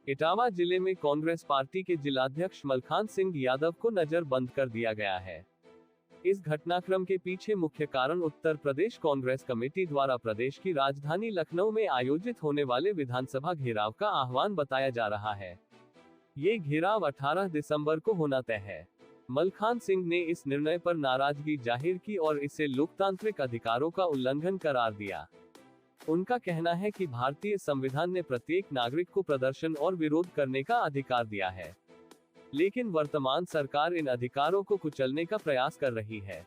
इटावा जिले में कांग्रेस पार्टी के जिलाध्यक्ष मलखान सिंह यादव को नजरबंद कर दिया गया है। इस घटनाक्रम के पीछे मुख्य कारण उत्तर प्रदेश कांग्रेस कमेटी द्वारा प्रदेश की राजधानी लखनऊ में आयोजित होने वाले विधानसभा घेराव का आह्वान बताया जा रहा है। ये घेराव 18 दिसंबर को होना तय है। मलखान सिंह ने इस निर्णय पर नाराजगी जाहिर की और इसे लोकतांत्रिक अधिकारों का उल्लंघन करार दिया। उनका कहना है कि भारतीय संविधान ने प्रत्येक नागरिक को प्रदर्शन और विरोध करने का अधिकार दिया है, लेकिन वर्तमान सरकार इन अधिकारों को कुचलने का प्रयास कर रही है।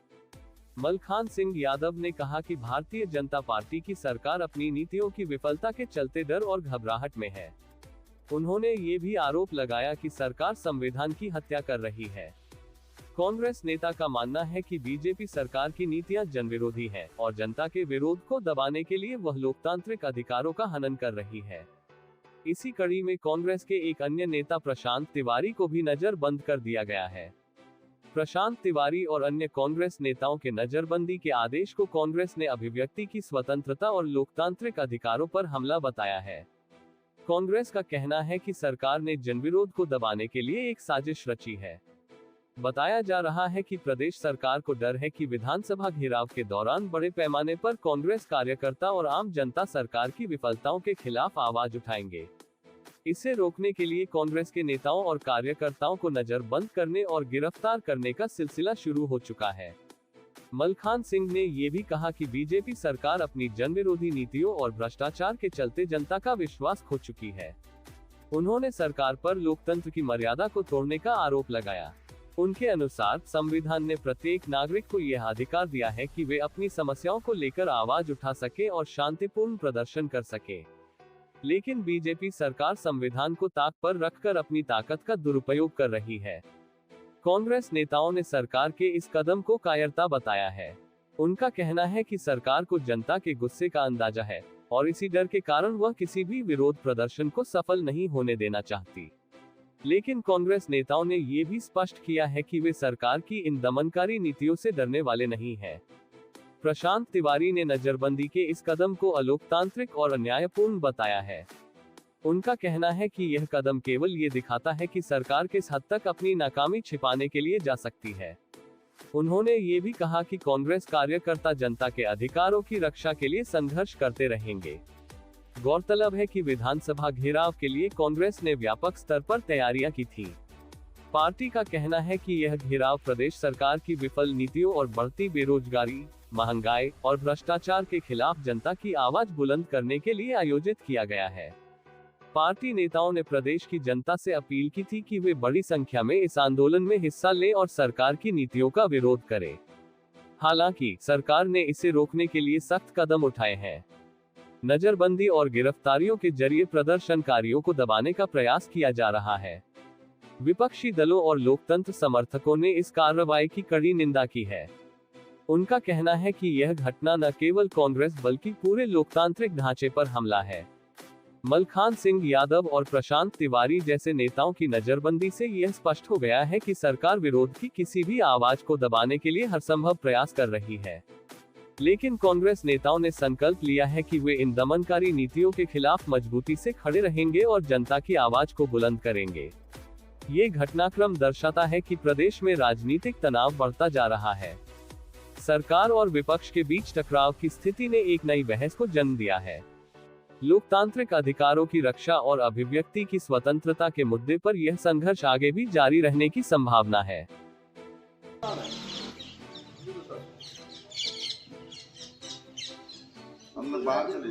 मलखान सिंह यादव ने कहा कि भारतीय जनता पार्टी की सरकार अपनी नीतियों की विफलता के चलते डर और घबराहट में है। उन्होंने ये भी आरोप लगाया कि सरकार संविधान की हत्या कर रही है। कांग्रेस नेता का मानना है कि बीजेपी सरकार की नीतियां जनविरोधी हैं और जनता के विरोध को दबाने के लिए वह लोकतांत्रिक अधिकारों का हनन कर रही है। इसी कड़ी में कांग्रेस के एक अन्य नेता प्रशांत तिवारी को भी नजरबंद कर दिया गया है। प्रशांत तिवारी और अन्य कांग्रेस नेताओं के नजरबंदी के आदेश को कांग्रेस ने अभिव्यक्ति की स्वतंत्रता और लोकतांत्रिक अधिकारों पर हमला बताया है। कांग्रेस का कहना है कि सरकार ने जनविरोध को दबाने के लिए एक साजिश रची है। बताया जा रहा है कि प्रदेश सरकार को डर है कि विधानसभा घेराव के दौरान बड़े पैमाने पर कांग्रेस कार्यकर्ता और आम जनता सरकार की विफलताओं के खिलाफ आवाज उठाएंगे। इसे रोकने के लिए कांग्रेस के नेताओं और कार्यकर्ताओं को नजरबंद करने और गिरफ्तार करने का सिलसिला शुरू हो चुका है। मलखान सिंह ने ये भी कहा कि बीजेपी सरकार अपनी जनविरोधी नीतियों और भ्रष्टाचार के चलते जनता का विश्वास खो चुकी है। उन्होंने सरकार पर लोकतंत्र की मर्यादा को तोड़ने का आरोप लगाया। उनके अनुसार संविधान ने प्रत्येक नागरिक को यह अधिकार दिया है कि वे अपनी समस्याओं को लेकर आवाज उठा सके और शांतिपूर्ण प्रदर्शन कर सके, लेकिन बीजेपी सरकार संविधान को ताक पर रखकर अपनी ताकत का दुरुपयोग कर रही है। कांग्रेस नेताओं ने सरकार के इस कदम को कायरता बताया है। उनका कहना है कि सरकार को जनता के गुस्से का अंदाजा है और इसी डर के कारण वह किसी भी विरोध प्रदर्शन को सफल नहीं होने देना चाहती। लेकिन कांग्रेस नेताओं ने ये भी स्पष्ट किया है कि वे सरकार की इन दमनकारी नीतियों से डरने वाले नहीं हैं। प्रशांत तिवारी ने नजरबंदी के इस कदम को अलोकतांत्रिक और अन्यायपूर्ण बताया है। उनका कहना है कि यह कदम केवल ये दिखाता है कि सरकार किस हद तक अपनी नाकामी छिपाने के लिए जा सकती है। उन्होंने ये भी कहा कि कांग्रेस कार्यकर्ता जनता के अधिकारों की रक्षा के लिए संघर्ष करते रहेंगे। गौरतलब है कि विधानसभा घेराव के लिए कांग्रेस ने व्यापक स्तर पर तैयारियां की थी। पार्टी का कहना है कि यह घेराव प्रदेश सरकार की विफल नीतियों और बढ़ती बेरोजगारी, महंगाई और भ्रष्टाचार के खिलाफ जनता की आवाज बुलंद करने के लिए आयोजित किया गया है। पार्टी नेताओं ने प्रदेश की जनता से अपील की थी कि वे बड़ी संख्या में इस आंदोलन में हिस्सा लें और सरकार की नीतियों का विरोध करें। हालांकि सरकार ने इसे रोकने के लिए सख्त कदम उठाए हैं। नजरबंदी और गिरफ्तारियों के जरिए प्रदर्शनकारियों को दबाने का प्रयास किया जा रहा है। विपक्षी दलों और लोकतंत्र समर्थकों ने इस कार्रवाई की कड़ी निंदा की है। उनका कहना है कि यह घटना न केवल कांग्रेस बल्कि पूरे लोकतांत्रिक ढांचे पर हमला है। मलखान सिंह यादव और प्रशांत तिवारी जैसे नेताओं की नजरबंदी से यह स्पष्ट हो गया है कि सरकार विरोध की किसी भी आवाज को दबाने के लिए हरसंभव प्रयास कर रही है। लेकिन कांग्रेस नेताओं ने संकल्प लिया है कि वे इन दमनकारी नीतियों के खिलाफ मजबूती से खड़े रहेंगे और जनता की आवाज को बुलंद करेंगे। ये घटनाक्रम दर्शाता है कि प्रदेश में राजनीतिक तनाव बढ़ता जा रहा है। सरकार और विपक्ष के बीच टकराव की स्थिति ने एक नई बहस को जन्म दिया है। लोकतांत्रिक अधिकारों की रक्षा और अभिव्यक्ति की स्वतंत्रता के मुद्दे पर यह संघर्ष आगे भी जारी रहने की संभावना है। हम बाहर चले